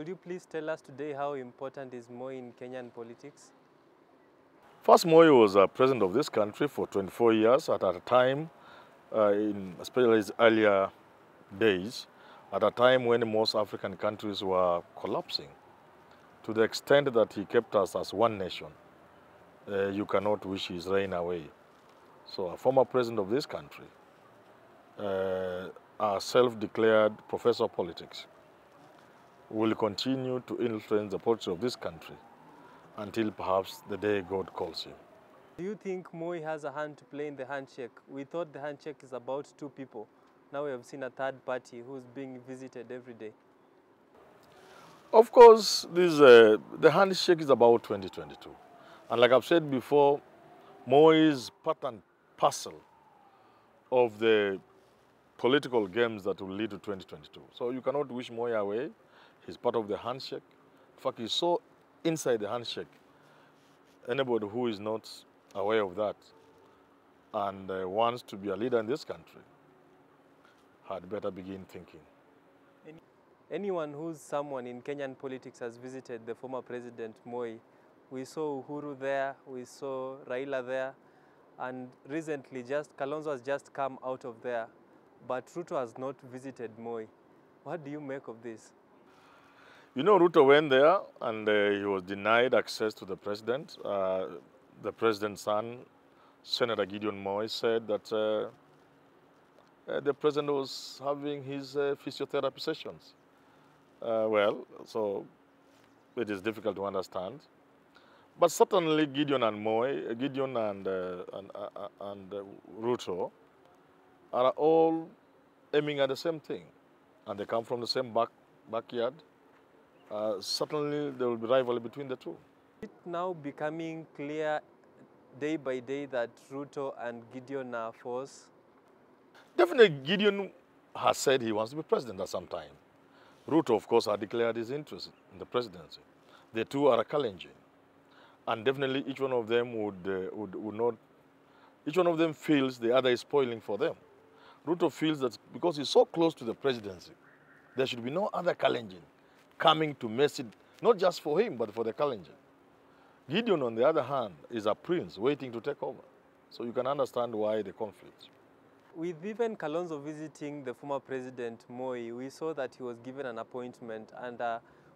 could you please tell us today how important is Moi in Kenyan politics? First, Moi was president of this country for 24 years at a time, especially his earlier days, at a time when most African countries were collapsing, to the extent that he kept us as one nation. You cannot wish his reign away. So a former president of this country, a self-declared professor of politics, will continue to influence the politics of this country until perhaps the day God calls him. Do you think Moi has a hand to play in the handshake? We thought the handshake is about two people. Now we have seen a third party who's being visited every day. Of course, the handshake is about 2022. And like I've said before, Moi is part and parcel of the political games that will lead to 2022. So you cannot wish Moi away. He's part of the handshake. In fact, he's so inside the handshake. Anybody who is not aware of that and wants to be a leader in this country had better begin thinking. Anyone who's someone in Kenyan politics has visited the former president Moi. We saw Uhuru there, we saw Raila there, and recently Kalonzo has just come out of there, but Ruto has not visited Moi. What do you make of this? You know, Ruto went there and he was denied access to the president. The president's son, Senator Gideon Moi, said that the president was having his physiotherapy sessions. Well, so it is difficult to understand. But certainly Gideon and Ruto are all aiming at the same thing. And they come from the same backyard. Certainly there will be rivalry between the two. Is it now becoming clear day by day that Ruto and Gideon are foes? Definitely Gideon has said he wants to be president at some time. Ruto, of course, had declared his interest in the presidency. The two are challenging. And definitely each one of them would not, each one of them feels the other is spoiling for them. Ruto feels that because he's so close to the presidency, there should be no other challenging coming to mess it, not just for him, but for the challenger. Gideon, on the other hand, is a prince waiting to take over. So you can understand why the conflict. With even Kalonzo visiting the former president Moi, we saw that he was given an appointment, and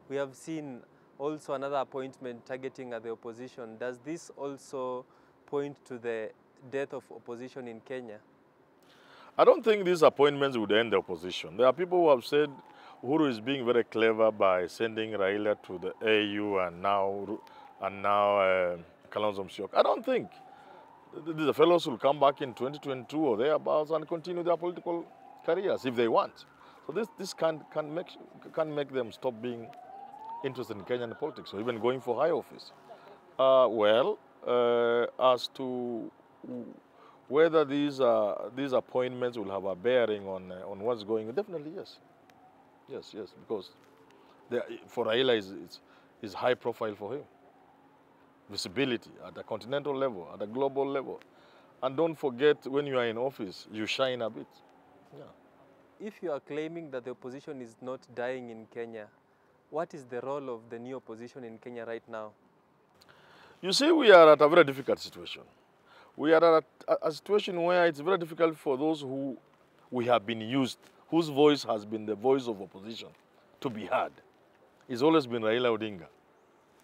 we have seen also another appointment targeting the opposition. Does this also point to the death of opposition in Kenya? I don't think these appointments would end the opposition. There are people who have said Uhuru is being very clever by sending Raila to the AU and now Kalonzo Musyoka. I don't think. The fellows will come back in 2022 or thereabouts and continue their political careers if they want. So this can't make them stop being interested in Kenyan politics or even going for high office. As to whether these appointments will have a bearing on what's going on, definitely yes. Yes, because for Raila is high profile for him. Visibility at a continental level, at a global level. And don't forget, when you are in office, you shine a bit. Yeah. If you are claiming that the opposition is not dying in Kenya, what is the role of the new opposition in Kenya right now? You see, we are at a very difficult situation. We are at a situation where it's very difficult for those who we have been used, whose voice has been the voice of opposition, to be heard. It's always been Raila Odinga.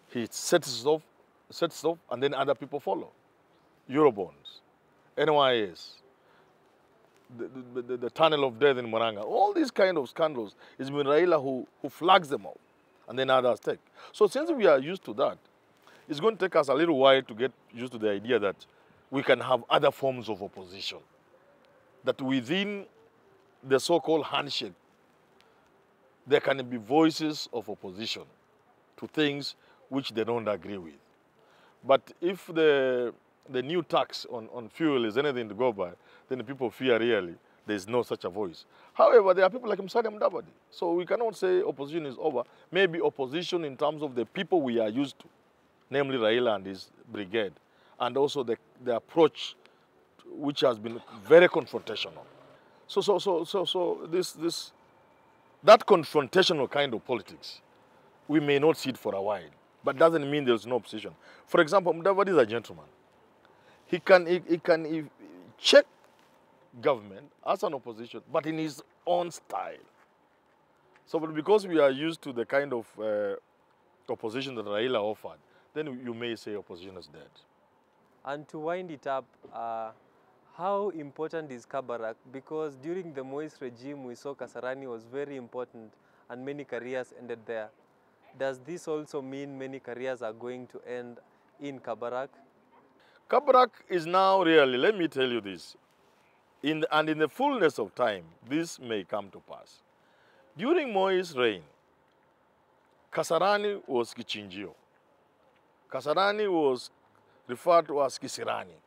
He sets off, and then other people follow. Eurobonds, NYS, the tunnel of death in Moranga, all these kind of scandals, it's been Raila who flags them up, and then others take. So since we are used to that, it's going to take us a little while to get used to the idea that we can have other forms of opposition. That within the so-called handshake, there can be voices of opposition to things which they don't agree with. But if the new tax on fuel is anything to go by, then the people fear really there's no such a voice. However, there are people like Musalia Mudavadi. So we cannot say opposition is over. Maybe opposition in terms of the people we are used to, namely Raila and his brigade, and also the approach which has been very confrontational. So that confrontational kind of politics we may not see it for a while, but doesn't mean there's no opposition. For example, Mudavadi is a gentleman. He can check government as an opposition, but in his own style. So, but because we are used to the kind of opposition that Raila offered, then you may say opposition is dead. And to wind it up, how important is Kabarak? Because during the Moise regime, we saw Kasarani was very important and many careers ended there. Does this also mean many careers are going to end in Kabarak? Kabarak is now really, let me tell you this, in the fullness of time, this may come to pass. During Moi's reign, Kasarani was kichinjio. Kasarani was referred to as Kisirani.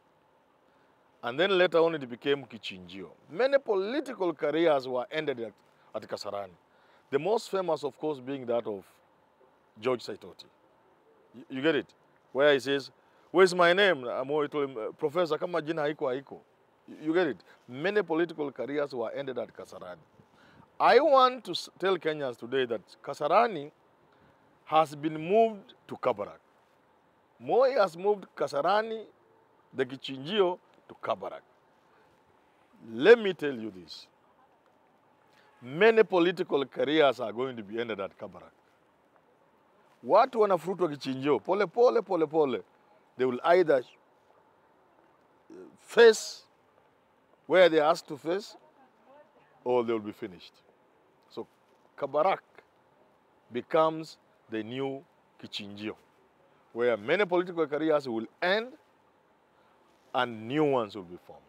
And then later on it became kichinjio. Many political careers were ended at Kasarani. The most famous, of course, being that of George Saitoti. You get it? Where he says, where's my name? Moi told him, Professor, kama jina haiko haiko. You get it? Many political careers were ended at Kasarani. I want to tell Kenyans today that Kasarani has been moved to Kabarak. Moi has moved Kasarani, the kichinjio, to Kabarak. Let me tell you this. Many political careers are going to be ended at Kabarak. Watu wanafurutwa kichinjio, pole pole pole pole. They will either face where they are asked to face, or they will be finished. So Kabarak becomes the new kichinjio, where many political careers will end and new ones will be formed.